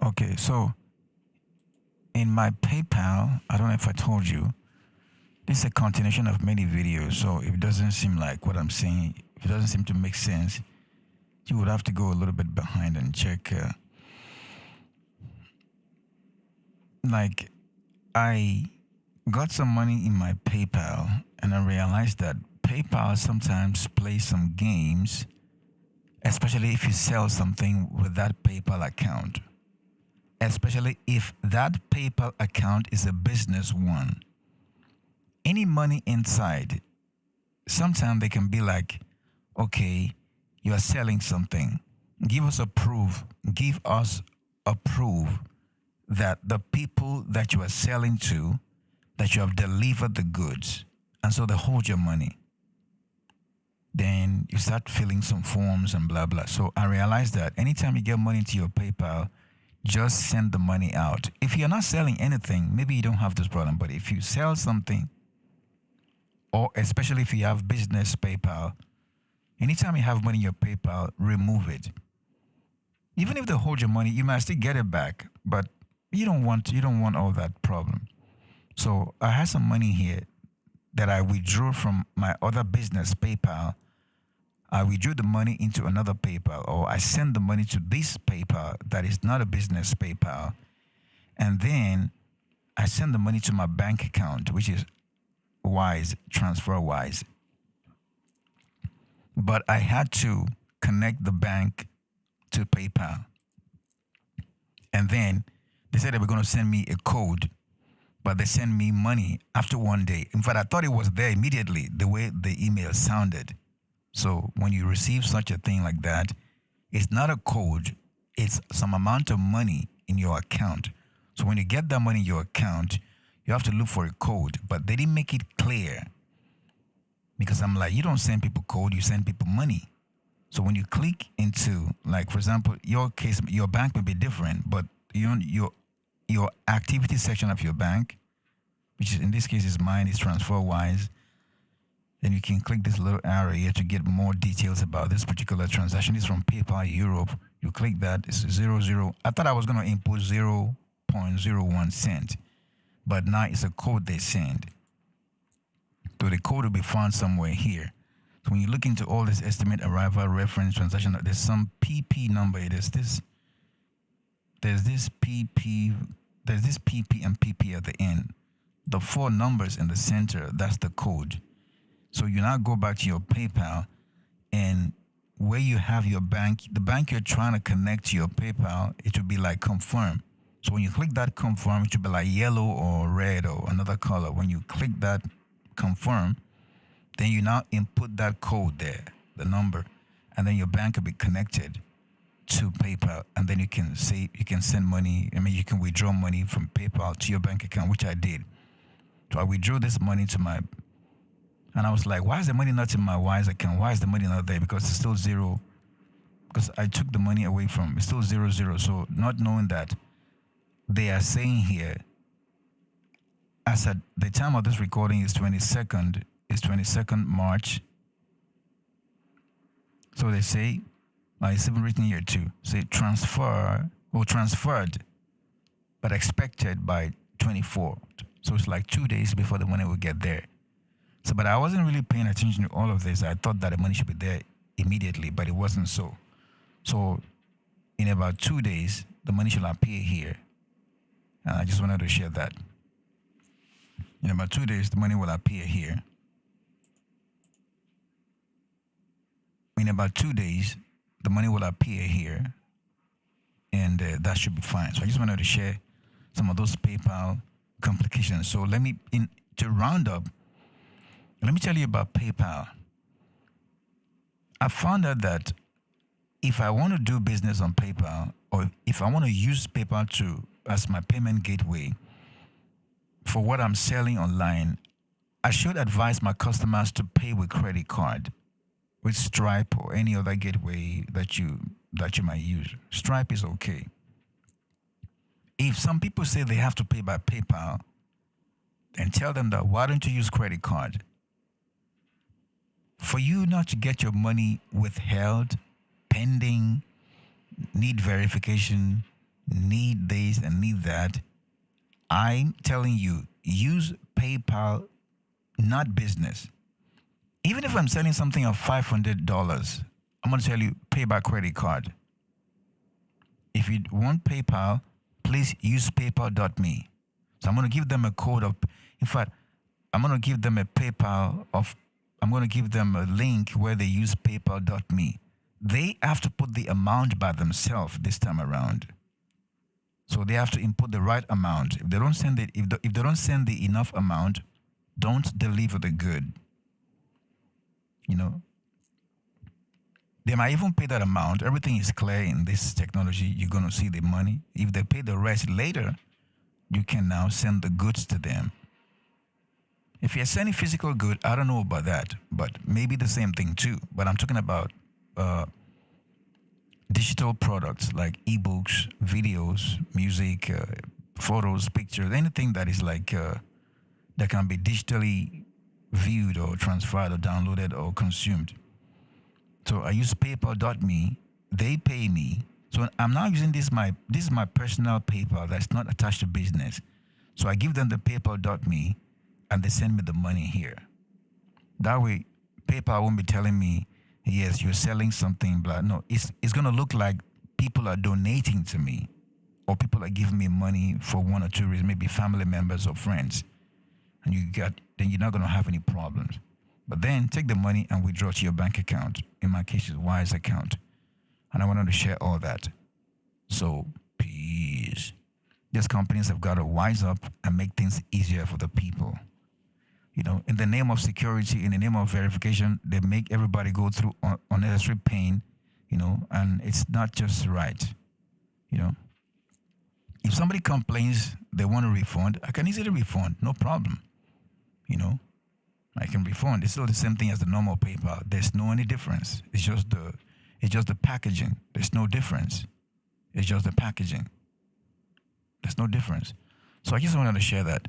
Okay, so in my PayPal, I don't know if I told you, this is a continuation of many videos. So if it doesn't seem like what I'm saying, if it doesn't seem to make sense, you would have to go a little bit behind and check. Like, I got some money in my PayPal and I realized that PayPal sometimes plays some games, especially if you sell something with that PayPal account, especially if that PayPal account is a business one. Any money inside, sometimes they can be like, okay, you are selling something. Give us a proof. Give us a proof that the people that you are selling to, that you have delivered the goods. And so they hold your money. Then you start filling some forms and blah blah. So I realized that anytime you get money into your PayPal, just send the money out. If you're not selling anything, maybe you don't have this problem. But if you sell something, or especially if you have business PayPal, anytime you have money in your PayPal, remove it. Even if they hold your money, you might still get it back, but you don't want all that problem. So I had some money here that I withdrew from my other business PayPal. I withdrew the money into another PayPal, or I send the money to this PayPal that is not a business PayPal, and then I send the money to my bank account, which is Wise, TransferWise. But I had to connect the bank to PayPal. And then they said they were going to send me a code, but they sent me money after 1 day. In fact, I thought it was there immediately, the way the email sounded. So when you receive such a thing like that, it's not a code, it's some amount of money in your account. So when you get that money in your account, you have to look for a code. But they didn't make it clear because I'm like, you don't send people code, you send people money. So when you click into, like, for example, your case, your bank may be different, but your activity section of your bank, which is in this case is mine, is TransferWise. Then you can click this little arrow here to get more details about this particular transaction. It's from PayPal Europe. You click that, it's zero zero. I thought I was gonna input 0.01 cent, but now it's a code they send. So the code will be found somewhere here. So when you look into all this estimate arrival reference transaction, there's some PP number. There's this PP, there's this PP and PP at the end. The four numbers in the center, that's the code. So you now go back to your PayPal, and where you have your bank, the bank you're trying to connect to your PayPal, it will be like confirm. So when you click that confirm, it should be like yellow or red or another color. When you click that confirm, then you now input that code there, the number, and then your bank will be connected to PayPal, and then you can send money. I mean, you can withdraw money from PayPal to your bank account, which I did. So I withdrew this money to my, and I was like, why is the money not in my Wise account? Why is the money not there? Because it's still zero. Because I took the money away from, it's still zero zero. So not knowing that they are saying here, as at the time of this recording is 22nd March. So they say, it's even written here too, say transfer or transferred, but expected by 24th. So it's like 2 days before the money will get there. So, but I wasn't really paying attention to all of this. I thought that the money should be there immediately, but it wasn't so. So, in about 2 days, the money should appear here. And I just wanted to share that. In about 2 days, the money will appear here. In about 2 days, the money will appear here, and that should be fine. So I just wanted to share some of those PayPal complications. So to round up, let me tell you about PayPal. I found out that if I want to do business on PayPal, or if I want to use PayPal as my payment gateway for what I'm selling online, I should advise my customers to pay with credit card, with Stripe or any other gateway that you might use. Stripe is okay. If some people say they have to pay by PayPal, then tell them that why don't you use credit card? For you not to get your money withheld, pending, need verification, need this and need that. I'm telling you, use PayPal, not business. Even if I'm selling something of $500, I'm going to tell you, pay by credit card. If you want PayPal, please use paypal.me. So I'm going to give them a code of, in fact, I'm going to give them a PayPal of, I'm going to give them a link where they use paypal.me. They have to put the amount by themselves this time around. So they have to input the right amount. If they don't send it, if they don't send the enough amount, don't deliver the good. You know, they might even pay that amount. Everything is clear in this technology. You're going to see the money. If they pay the rest later, you can now send the goods to them. If you're sending physical good, I don't know about that, but maybe the same thing too. But I'm talking about digital products like ebooks, videos, music, photos, pictures, anything that is like that can be digitally viewed or transferred or downloaded or consumed. So I use PayPal.me. They pay me. So I'm now using this is my personal PayPal that's not attached to business. So I give them the PayPal.me and they send me the money here. That way, PayPal won't be telling me, yes, you're selling something, blah. No, it's gonna look like people are donating to me, or people are giving me money for one or two reasons, maybe family members or friends, and then you're not gonna have any problems. But then take the money and withdraw to your bank account. In my case, it's Wise account, and I wanted to share all that. So peace. These companies have got to wise up and make things easier for the people. You know, in the name of security, in the name of verification, they make everybody go through unnecessary pain, you know, and it's not just right. You know, if somebody complains they want a refund, I can easily refund, no problem. You know, I can refund. It's still the same thing as the normal PayPal. There's no any difference. It's just the packaging. There's no difference. It's just the packaging. There's no difference. So I just wanted to share that.